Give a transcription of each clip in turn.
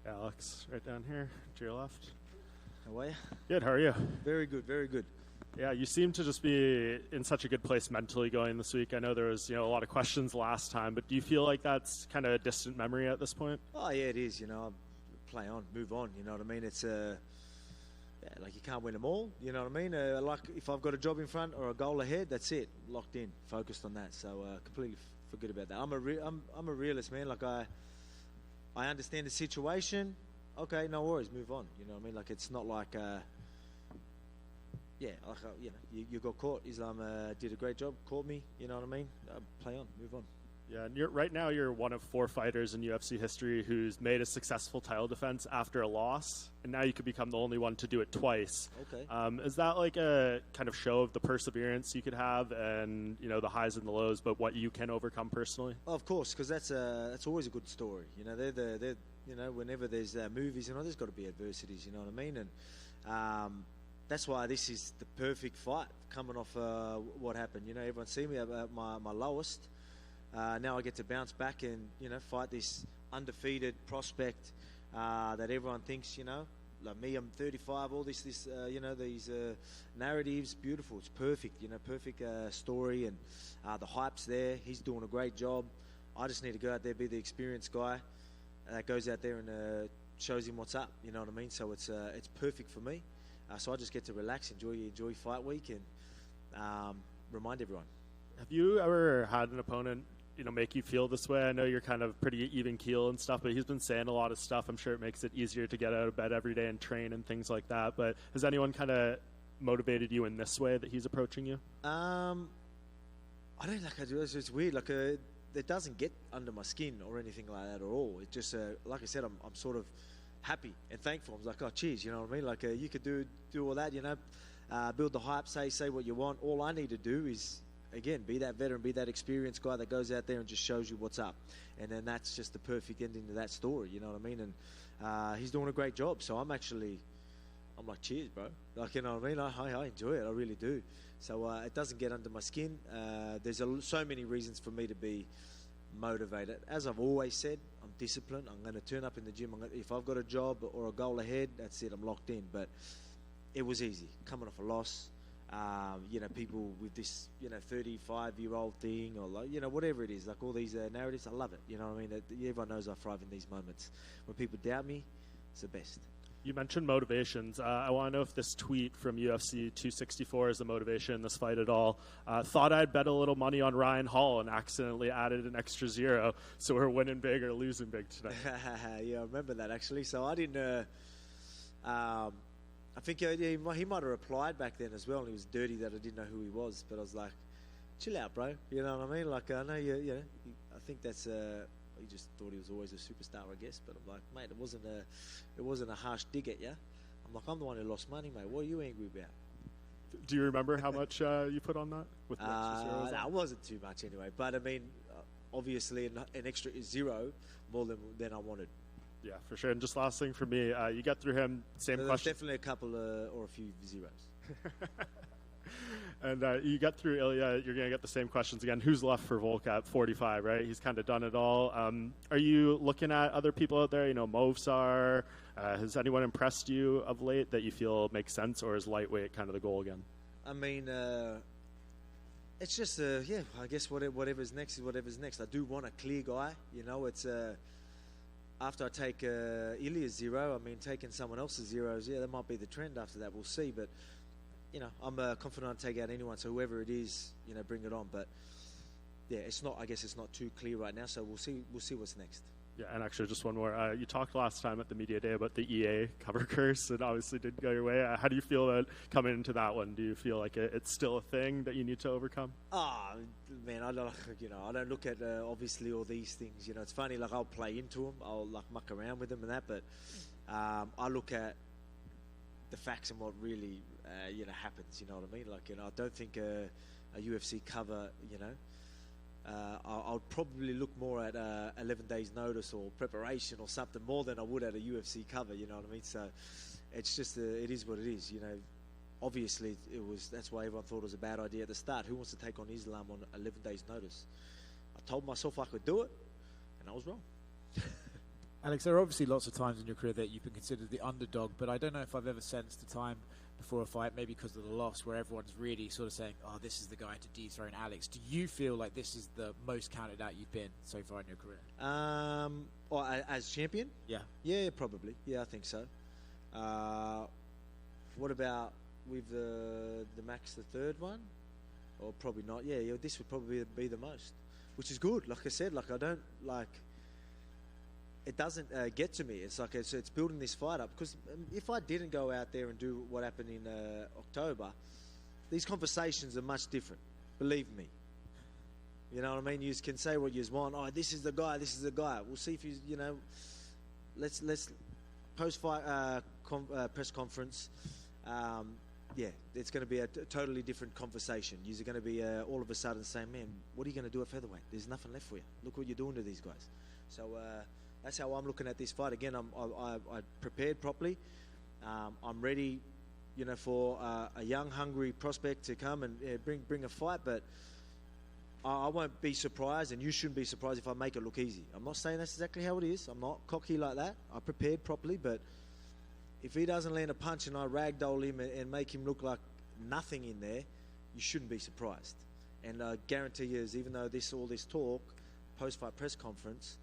Alex, right down here to your left. How are you? Good, how are you? Very good, very good. Yeah, you seem to just be in such a good place mentally going this week. I know there was, a lot of questions last time, but do you feel like that's kind of a distant memory at this point? Oh, yeah, it is, play on, move on, you know what I mean? It's, like you can't win them all, you know what I mean? Like if I've got a job in front or a goal ahead, that's it, locked in, focused on that. So completely forget about that. I'm a realist, man. Like I understand the situation. Okay, no worries, move on. You know what I mean? Like it's not like, you got caught. Islam did a great job, caught me. You know what I mean? Play on, move on. Yeah, and right now you're one of 4 fighters in UFC history who's made a successful title defense after a loss, and now you could become the only one to do it twice. Okay. Is that like a kind of show of the perseverance you could have, and the highs and the lows, but what you can overcome personally? Oh, of course, because that's always a good story. They're whenever there's movies, there's got to be adversities. You know what I mean? And that's why this is the perfect fight, coming off what happened. Everyone see me at my lowest. Now I get to bounce back and, fight this undefeated prospect that everyone thinks, like me, I'm 35, all these narratives, beautiful. It's perfect, perfect story, and the hype's there. He's doing a great job. I just need to go out there, be the experienced guy that goes out there and shows him what's up, you know what I mean? So it's perfect for me. So I just get to relax, enjoy fight week, and remind everyone. Have you ever had an opponent make you feel this way? I know you're kind of pretty even keel and stuff, but he's been saying a lot of stuff. I'm sure it makes it easier to get out of bed every day and train and things like that. But has anyone kind of motivated you in this way that he's approaching you? I don't like I do. It's weird. Like it doesn't get under my skin or anything like that at all. It just like I said, I'm sort of happy and thankful. I'm like, oh, cheers, you know what I mean? Like you could do all that, build the hype, say what you want. All I need to do is, again, be that veteran, be that experienced guy that goes out there and just shows you what's up. And then that's just the perfect ending to that story, you know what I mean? And he's doing a great job. So I'm like, cheers, bro. Like, you know what I mean? I enjoy it. I really do. So it doesn't get under my skin. There's so many reasons for me to be motivated. As I've always said, I'm disciplined. I'm going to turn up in the gym. If I've got a job or a goal ahead, that's it. I'm locked in. But it was easy. Coming off a loss. People with this, 35-year-old thing or whatever it is, like all these narratives, I love it. You know what I mean? Everyone knows I thrive in these moments. When people doubt me, it's the best. You mentioned motivations. I want to know if this tweet from UFC 264 is the motivation in this fight at all. Thought I'd bet a little money on Ryan Hall and accidentally added an extra 0, so we're winning big or losing big tonight. Yeah, I remember that actually. So I didn't... I think he might have replied back then as well, and he was dirty that I didn't know who he was. But I was like, chill out, bro. You know what I mean? Like, I know I think that's... he just thought he was always a superstar, I guess. But I'm like, mate, it wasn't a harsh dig at you. I'm like, I'm the one who lost money, mate. What are you angry about? Do you remember how much you put on that? With the extra 0? No, it wasn't too much anyway. But, I mean, obviously an extra 0 more than I wanted. Yeah, for sure. And just last thing for me, you got through him, same question. Definitely a couple or a few 0s. And you got through Ilya, you're going to get the same questions again. Who's left for Volk at 45, right? He's kind of done it all. Are you looking at other people out there? Movsar, has anyone impressed you of late that you feel makes sense, or is lightweight kind of the goal again? I mean, it's just, I guess whatever's next is whatever's next. I do want a clear guy. It's... after I take Ilya's 0, I mean, taking someone else's 0s, that might be the trend after that. We'll see. But, I'm confident I'll take out anyone. So whoever it is, bring it on. But, yeah, I guess it's not too clear right now. So we'll see what's next. Yeah, and actually just one more. You talked last time at the media day about the EA cover curse. It obviously didn't go your way. How do you feel about coming into that one? Do you feel like it's still a thing that you need to overcome? Man, I don't look at obviously all these things. It's funny. Like I'll play into them. I'll like muck around with them and that. But I look at the facts and what really happens. You know what I mean? Like I don't think a UFC cover. I'll probably look more at 11 days notice or preparation or something more than I would at a UFC cover, you know what I mean? So it's just, it is what it is, Obviously, that's why everyone thought it was a bad idea at the start. Who wants to take on Islam on 11 days notice? I told myself I could do it, and I was wrong. Alex, there are obviously lots of times in your career that you've been considered the underdog, but I don't know if I've ever sensed a time before a fight, maybe because of the loss, where everyone's really sort of saying, oh, this is the guy to dethrone Alex. Do you feel like this is the most counted out you've been so far in your career? Or as champion? Yeah. Yeah, probably. Yeah, I think so. What about with the Max, the third one? Or probably not. Yeah, this would probably be the most, which is good. Like I said, like I don't like. It doesn't get to me. It's like it's building this fight up, because if I didn't go out there and do what happened in October, these conversations are much different. Believe me. You know what I mean? You can say what you want. Oh, this is the guy. This is the guy. We'll see if you know. Let's post-fight press conference. Yeah, it's going to be a totally different conversation. You're going to be all of a sudden saying, man, what are you going to do at featherweight? There's nothing left for you. Look what you're doing to these guys. So that's how I'm looking at this fight. Again, I prepared properly. I'm ready, you know, for a young, hungry prospect to come and bring a fight. But I won't be surprised, and you shouldn't be surprised if I make it look easy. I'm not saying that's exactly how it is. I'm not cocky like that. I prepared properly, but if he doesn't land a punch and I ragdoll him and make him look like nothing in there, you shouldn't be surprised. And I guarantee you, even though all this talk, post-fight press conference,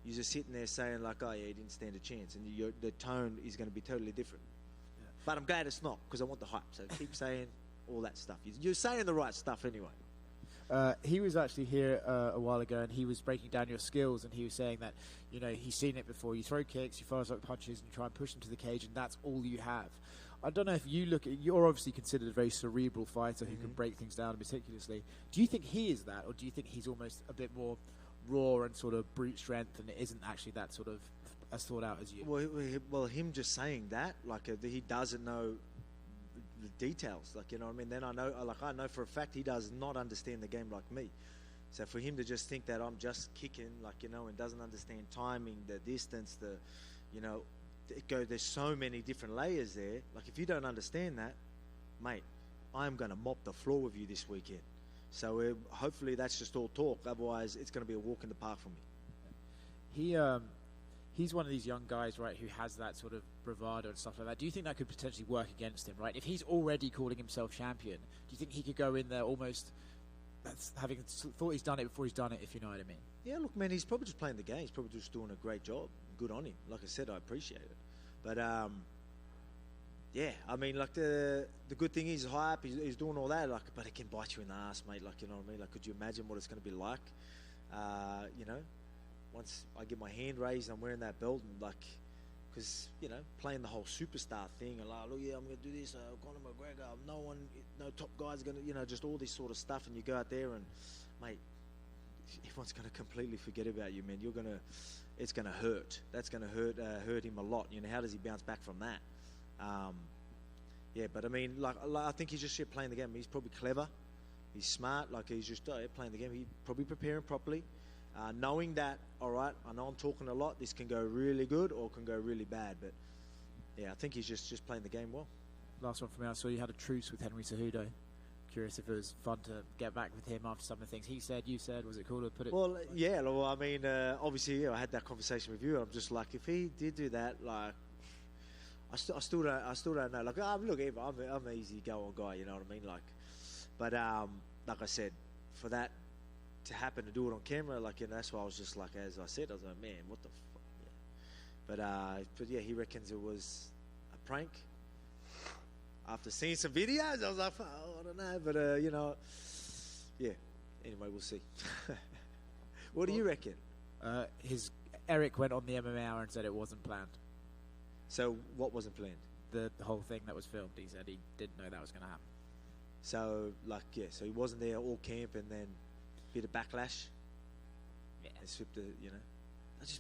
you're just sitting there saying like, oh yeah, he didn't stand a chance, and the tone is going to be totally different. Yeah. But I'm glad it's not, because I want the hype. So keep saying all that stuff. You're saying the right stuff anyway. He was actually here a while ago, and he was breaking down your skills, and he was saying that, you know, he's seen it before. You throw kicks, you fire up punches, and you try and push them to the cage, and that's all you have. I don't know if you look at, you're obviously considered a very cerebral fighter who can break things down meticulously. Do you think he is that, or do you think he's almost a bit more raw and sort of brute strength, and it isn't actually that sort of as thought out as you? Well, him just saying that, like he doesn't know the details, like, you know what I mean? Then I know for a fact he does not understand the game like me. So for him to just think that I'm just kicking, like, you know, and doesn't understand timing, the distance, you know, there's so many different layers there. Like, if you don't understand that, mate, I'm going to mop the floor with you this weekend. So hopefully that's just all talk. Otherwise, it's going to be a walk in the park for me. He's one of these young guys, right, who has that sort of bravado and stuff like that. Do you think that could potentially work against him, right? If he's already calling himself champion, do you think he could go in there almost having thought he's done it before he's done it, if you know what I mean? Yeah, look, man, he's probably just playing the game. He's probably just doing a great job. Good on him. Like I said, I appreciate it. But, yeah, I mean, like, the good thing is hype. He's doing all that, like, but it can bite you in the ass, mate. Like, you know what I mean? Like, could you imagine what it's going to be like? You know, once I get my hand raised, I'm wearing that belt, and like, because, you know, playing the whole superstar thing, and like, look, yeah, I'm going to do this, Conor McGregor, no top guy's going to, you know, just all this sort of stuff, and you go out there and, mate, everyone's going to completely forget about you, man. It's going to hurt. That's going to hurt him a lot. You know, how does he bounce back from that? Yeah, but I mean, like I think he's just playing the game. He's probably clever. He's smart. Like, he's just playing the game. He's probably preparing properly. Knowing that, all right, I know I'm talking a lot. This can go really good or can go really bad. But, yeah, I think he's just playing the game well. Last one from me. I saw you had a truce with Henry Cejudo. Curious if it was fun to get back with him after some of the things he said, you said. Was it cool to put it? Well, yeah. Well, I mean, obviously, yeah, I had that conversation with you. I'm just like, if he did do that, like, I still don't know. Like, look, I'm an easy going guy. You know what I mean? Like, but like I said, for that to happen, to do it on camera, like, you know, that's why I was just like, as I said, I was like, man, what the fuck? Yeah. But yeah, he reckons it was a prank. After seeing some videos, I was like, oh, I don't know, but you know, yeah. Anyway, we'll see. What do you reckon? Eric went on the MMA Hour and said it wasn't planned. So what wasn't planned? The whole thing that was filmed. He said he didn't know that was going to happen. So, like, yeah, so he wasn't there all camp, and then a bit of backlash. Yeah. And slipped you know.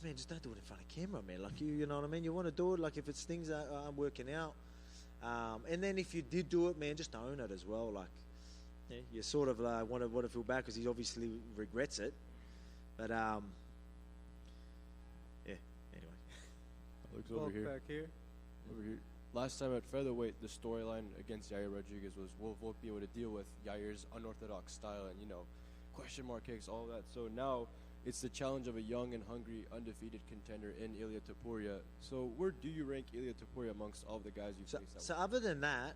Man, just don't do it in front of camera, man. Like, you know what I mean? You want to do it, like, if it's things that aren't working out. And then if you did do it, man, just own it as well. Like, yeah, you sort of want to feel bad because he obviously regrets it. But, yeah, anyway. Looks over here. Back here. Over here. Last time at featherweight, the storyline against Yair Rodriguez was will Volk be able to deal with Yair's unorthodox style and, you know, question mark kicks, all that. So now it's the challenge of a young and hungry, undefeated contender in Ilia Topuria. So where do you rank Ilia Topuria amongst all the guys you've faced? So other than that,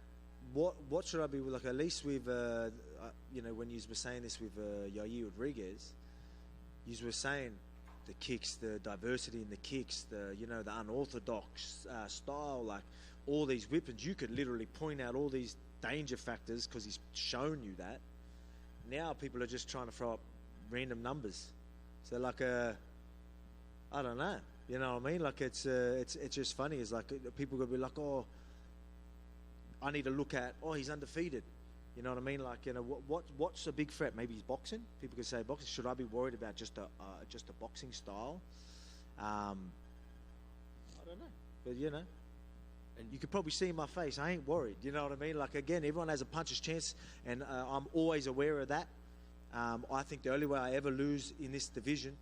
what should I be like? At least with when you were saying this with Yair Rodriguez, you were saying the kicks, the diversity in the kicks, the unorthodox style, like all these weapons. You could literally point out all these danger factors because he's shown you that. Now people are just trying to throw up random numbers. So like I don't know, you know what I mean? Like it's just funny. It's like people could be like, oh, I need to look at, oh, he's undefeated. You know what I mean? Like, what's a big threat? Maybe he's boxing. People could say boxing. Should I be worried about just a boxing style? I don't know, but and you could probably see in my face, I ain't worried. You know what I mean? Like again, everyone has a puncher's chance, and I'm always aware of that. I think the only way I ever lose in this division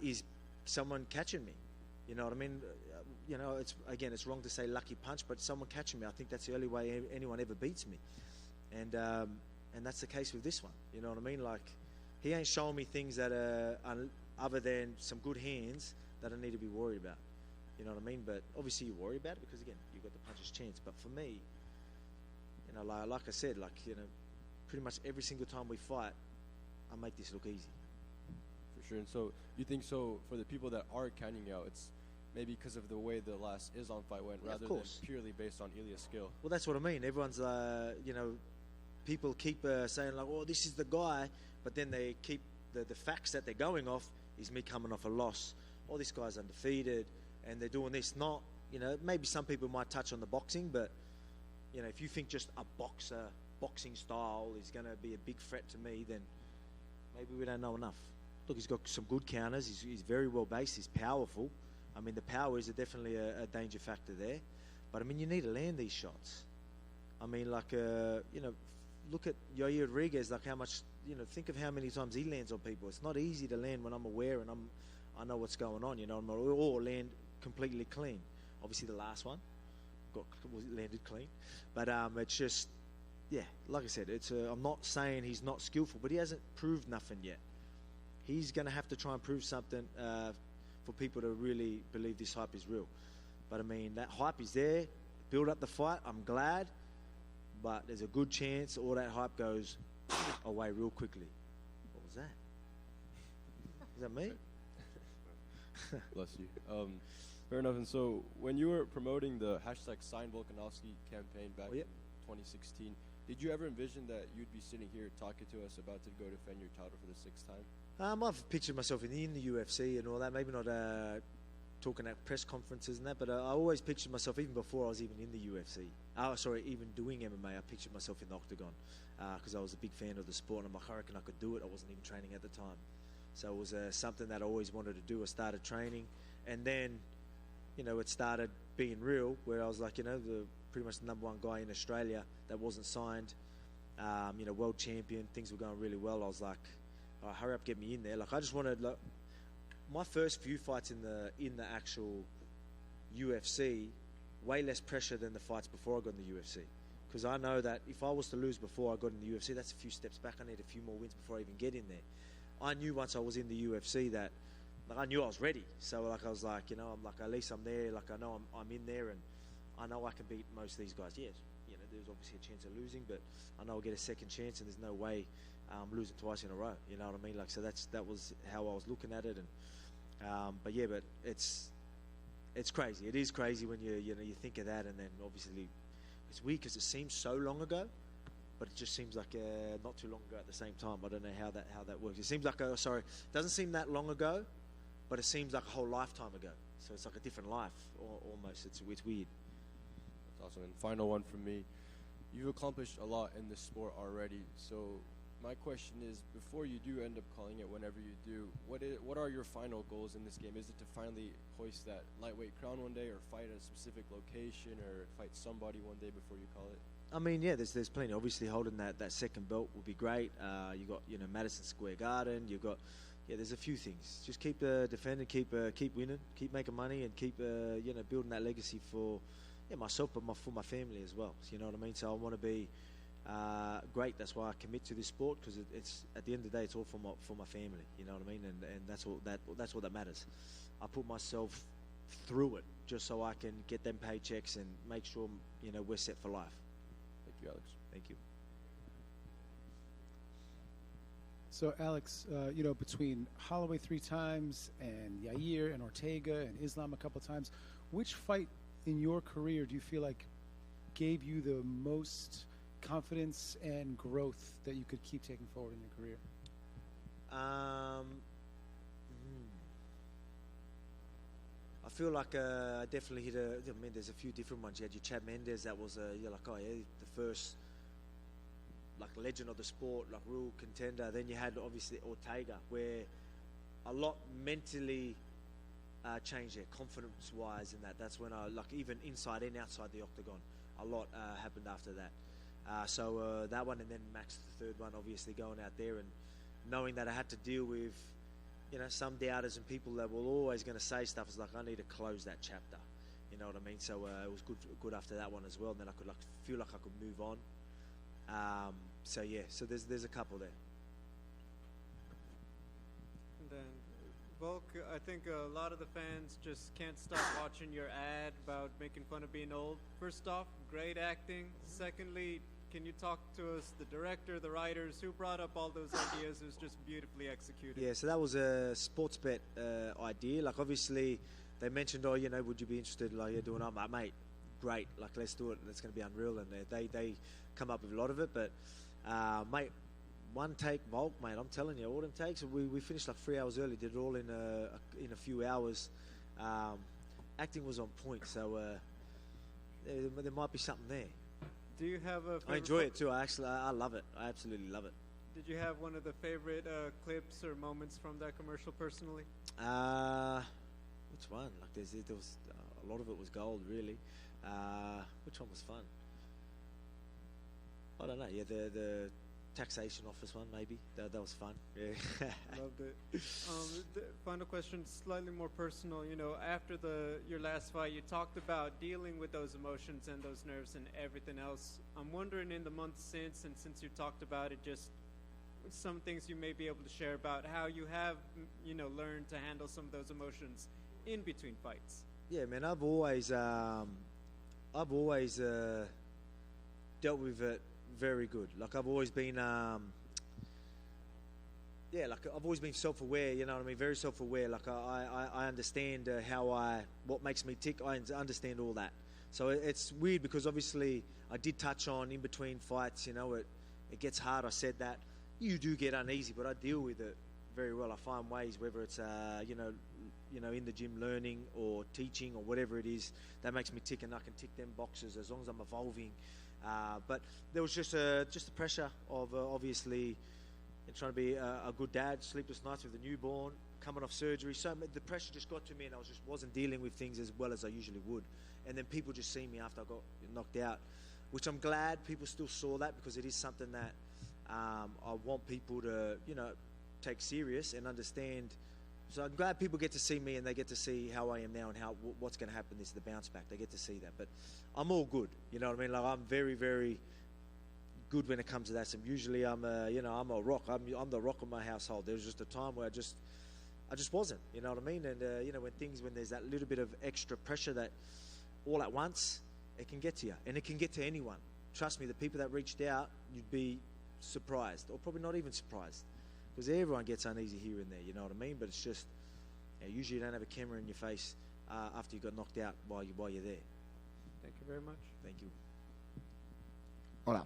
is someone catching me. You know what I mean? It's wrong to say lucky punch, but someone catching me. I think that's the only way anyone ever beats me, and that's the case with this one. You know what I mean? Like he ain't showing me things that are other than some good hands that I need to be worried about. You know what I mean? But obviously you worry about it because again you've got the puncher's chance. But for me, like I said, pretty much every single time we fight, I make this look easy. For sure. And so you think so for the people that are counting you out, it's maybe because of the way the last Islam fight went, rather than purely based on Ilia's skill. Well, that's what I mean. Everyone's, people keep saying like, "Oh, this is the guy," but then they keep the facts that they're going off is me coming off a loss. Oh, this guy's undefeated, and they're doing this. Not, maybe some people might touch on the boxing, but if you think just a boxing style is going to be a big threat to me, then maybe we don't know enough. Look, he's got some good counters. He's very well based. He's powerful. I mean, the power is definitely a danger factor there. But, I mean, you need to land these shots. I mean, like, look at Yair Rodriguez, like how much, think of how many times he lands on people. It's not easy to land when I'm aware and I know what's going on, or land completely clean. Obviously, the last one landed clean. But it's just, like I said, I'm not saying he's not skillful, but he hasn't proved nothing yet. He's going to have to try and prove something for people to really believe this hype is real. But I mean, that hype is there. Build up the fight. I'm glad. But there's a good chance all that hype goes away real quickly. What was that? Is that me? Bless you. Fair enough. And so when you were promoting the hashtag Sign Volkanovski campaign back in 2016, did you ever envision that you'd be sitting here talking to us about to go defend your title for the 6th time? I've pictured myself in the UFC and all that. Maybe not talking at press conferences and that, but I always pictured myself, even before I was even in the UFC. Even doing MMA, I pictured myself in the octagon because I was a big fan of the sport. And I'm like, I reckon I could do it. I wasn't even training at the time. So it was something that I always wanted to do. I started training, and then, it started being real, where I was like, pretty much the number one guy in Australia that wasn't signed, world champion. Things were going really well. I was like, oh, hurry up, get me in there. Like, I just wanted, my first few fights in the actual UFC, way less pressure than the fights before I got in the UFC. Because I know that if I was to lose before I got in the UFC, that's a few steps back. I need a few more wins before I even get in there. I knew once I was in the UFC that, I knew I was ready. So I was like, I'm like, at least I'm there. Like, I know I'm in there, and I know I can beat most of these guys. Yes, there's obviously a chance of losing, but I know I'll get a second chance, and there's no way losing twice in a row. You know what I mean? Like, so that was how I was looking at it, and but it's crazy. It is crazy when you think of that, and then obviously it's weird because it seems so long ago, but it just seems like not too long ago at the same time. I don't know how that works. It seems like it doesn't seem that long ago, but it seems like a whole lifetime ago. So it's like a different life, almost. It's weird. That's awesome. And final one from me. You've accomplished a lot in this sport already. So my question is, before you do end up calling it, whenever you do, what are your final goals in this game? Is it to finally hoist that lightweight crown one day, or fight at a specific location, or fight somebody one day before you call it? I mean, there's plenty. Obviously, holding that second belt would be great. You got Madison Square Garden. You've got there's a few things. Just keep defending, keep winning, keep making money, and keep building that legacy for myself, but for my family as well. So, you know what I mean? So I want to be great. That's why I commit to this sport, because it's at the end of the day, it's all for my family. You know what I mean? And that's all that matters. I put myself through it just so I can get them paychecks and make sure we're set for life. Thank you, Alex. Thank you. So, Alex, between Holloway 3 times and Yair and Ortega and Islam a couple times, which fight in your career do you feel like gave you the most confidence and growth that you could keep taking forward in your career? I feel like I definitely hit there's a few different ones. You had your Chad Mendes, that was the first legend of the sport, real contender. Then you had obviously Ortega, where a lot mentally changed there, confidence-wise, and that's when I even inside and outside the octagon, a lot happened after that. So that one, and then Max, the third one, obviously going out there and knowing that I had to deal with some doubters and people that were always going to say stuff. It's I need to close that chapter. You know what I mean? So it was good after that one as well. And then I could feel like I could move on. So there's a couple there. And then Volk, I think a lot of the fans just can't stop watching your ad about making fun of being old. First off, great acting. Secondly, can you talk to us, the director, the writers, who brought up all those ideas? It was just beautifully executed. Yeah, so that was a sports bet idea. Obviously, they mentioned, would you be interested in doing it? I'm like, mate, great. Let's do it. That's going to be unreal. And they come up with a lot of it. But, mate, one take, Volk, mate, I'm telling you, all them takes, we finished 3 hours early, did it all in a few hours. Acting was on point, so there might be something there. Do you have a favorite? I enjoy it too. I love it. I absolutely love it. Did you have one of the favorite clips or moments from that commercial personally? Which one? There was a lot of it was gold, really. Which one was fun? I don't know. Yeah, the taxation office one, maybe. That was fun. Yeah. Loved it. The final question, slightly more personal. After your last fight, you talked about dealing with those emotions and those nerves and everything else. I'm wondering, in the months since, and since you talked about it, just some things you may be able to share about how you have, learned to handle some of those emotions in between fights. Yeah, man. I've always dealt with it very good. I've always been I've always been self-aware, you know what I mean, very self-aware. I understand what makes me tick. I understand all that. So it's weird because obviously I did touch on in between fights, it gets hard. I said that you do get uneasy, but I deal with it very well. I find ways, whether it's in the gym learning or teaching or whatever it is, that makes me tick, and I can tick them boxes as long as I'm evolving. But there was just the pressure of obviously trying to be a good dad, sleepless nights with a newborn, coming off surgery. So the pressure just got to me, and I wasn't dealing with things as well as I usually would. And then people just see me after I got knocked out, which I'm glad people still saw that, because it is something that I want people to take serious and understand. So I'm glad people get to see me, and they get to see how I am now and what's going to happen. This is the bounce back. They get to see that. But I'm all good. You know what I mean? I'm very, very good when it comes to that. So usually I'm a rock. I'm the rock of my household. There was just a time where I just wasn't. You know what I mean? And when there's that little bit of extra pressure that all at once, it can get to you, and it can get to anyone. Trust me, the people that reached out, you'd be surprised, or probably not even surprised. Because everyone gets uneasy here and there, you know what I mean? But it's just, usually you don't have a camera in your face after you got knocked out while you're there. Thank you very much. Thank you. Hola,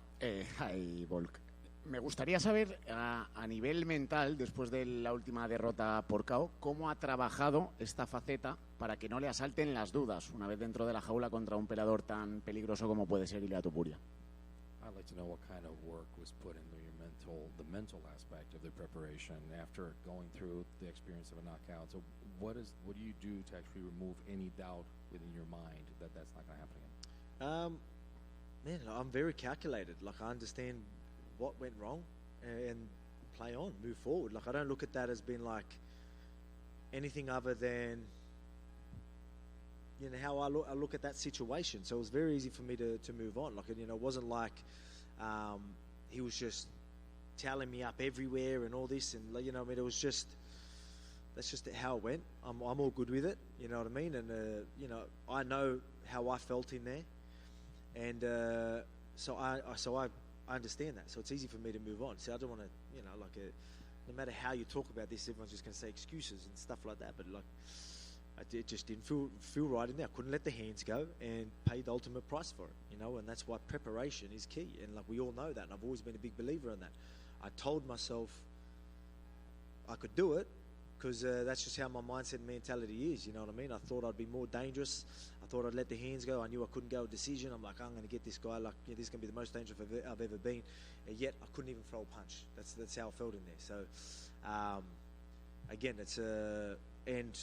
hi Volk. Me gustaría saber a nivel mental, después de la última derrota por KO, cómo ha trabajado esta faceta para que no le asalten las dudas una vez dentro de la jaula contra un peleador tan peligroso como puede ser Ilia Topuria. I'd like to know what kind of work was put into the mental aspect of the preparation after going through the experience of a knockout. So what do you do to actually remove any doubt within your mind that that's not going to happen again? Man, I'm very calculated. I understand what went wrong and play on, move forward. I don't look at that as being anything other than how I look at that situation. So it was very easy for me to move on. It wasn't like He was just tallying me up everywhere and all this, and you know, I mean, it was just that's just how it went. I'm all good with it, you know what I mean, and you know, I know how I felt in there, and so I understand that. So it's easy for me to move on. So I don't want to, you know, like no matter how you talk about this, everyone's just going to say excuses and stuff like that. But like, it just didn't feel right in there. I couldn't let the hands go and pay the ultimate price for it, you know. And that's why preparation is key. And like we all know that. And I've always been a big believer in that. I told myself I could do it because that's just how my mindset and mentality is. You know what I mean? I thought I'd be more dangerous. I thought I'd let the hands go. I knew I couldn't go a decision. I'm like, I'm going to get this guy. Like, yeah, this is going to be the most dangerous I've ever been. And yet I couldn't even throw a punch. That's how I felt in there. So, again, it's and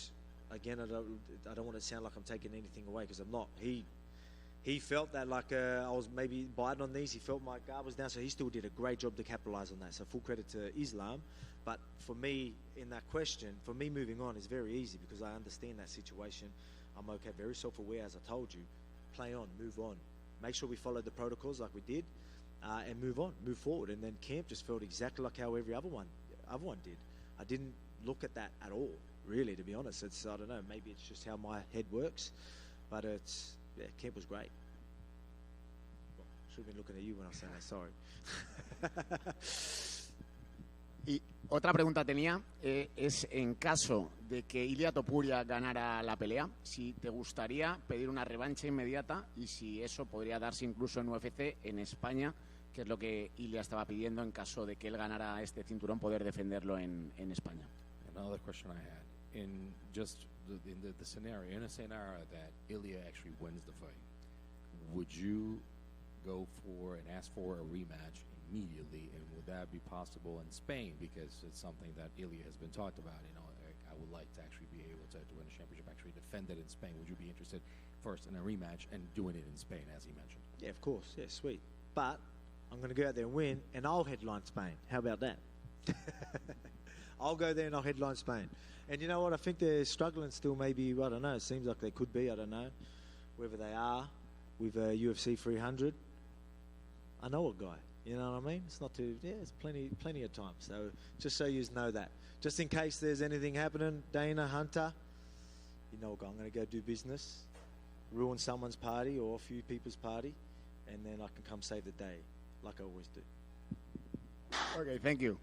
again, I don't want to sound like I'm taking anything away because I'm not. He felt that like I was maybe biting on these. He felt my guard was down, so he still did a great job to capitalize on that. So full credit to Islam. But for me, in that question, for me moving on is very easy because I understand that situation. I'm okay, very self-aware, as I told you. Play on, move on. Make sure we follow the protocols like we did, and move on, move forward. And then camp just felt exactly like how every other one did. I didn't look at that at all, really, to be honest. It's, I don't know, maybe it's just how my head works, but camp was great. Well, should have been looking at you when I was saying that, sorry. Y otra pregunta tenía, es en caso de que Ilia Topuria ganara la pelea, si te gustaría pedir una revancha inmediata y si eso podría darse incluso en UFC en España, que es lo que Ilia estaba pidiendo en caso de que él ganara este cinturón, poder defenderlo en España. Another question I had, in just the scenario, in a scenario that Ilia actually wins the fight, would you go for and ask for a rematch immediately, and would that be possible in Spain? Because it's something that Ilia has been talked about. You know, I would like to actually be able to win a championship, actually defend it in Spain. Would you be interested first in a rematch and doing it in Spain, as he mentioned? Yeah, of course. Yeah, sweet. But I'm going to go out there and win, and I'll headline Spain. How about that? I'll go there and I'll headline Spain. And you know what? I think they're struggling still. Maybe, I don't know. It seems like they could be. I don't know. Whether they are with UFC 300. I know a guy. You know what I mean? It's not too. Yeah, it's plenty of time. So just so you know that, just in case there's anything happening, Dana Hunter, you know, I'm going to go do business, ruin someone's party or a few people's party, and then I can come save the day, like I always do. Okay, thank you.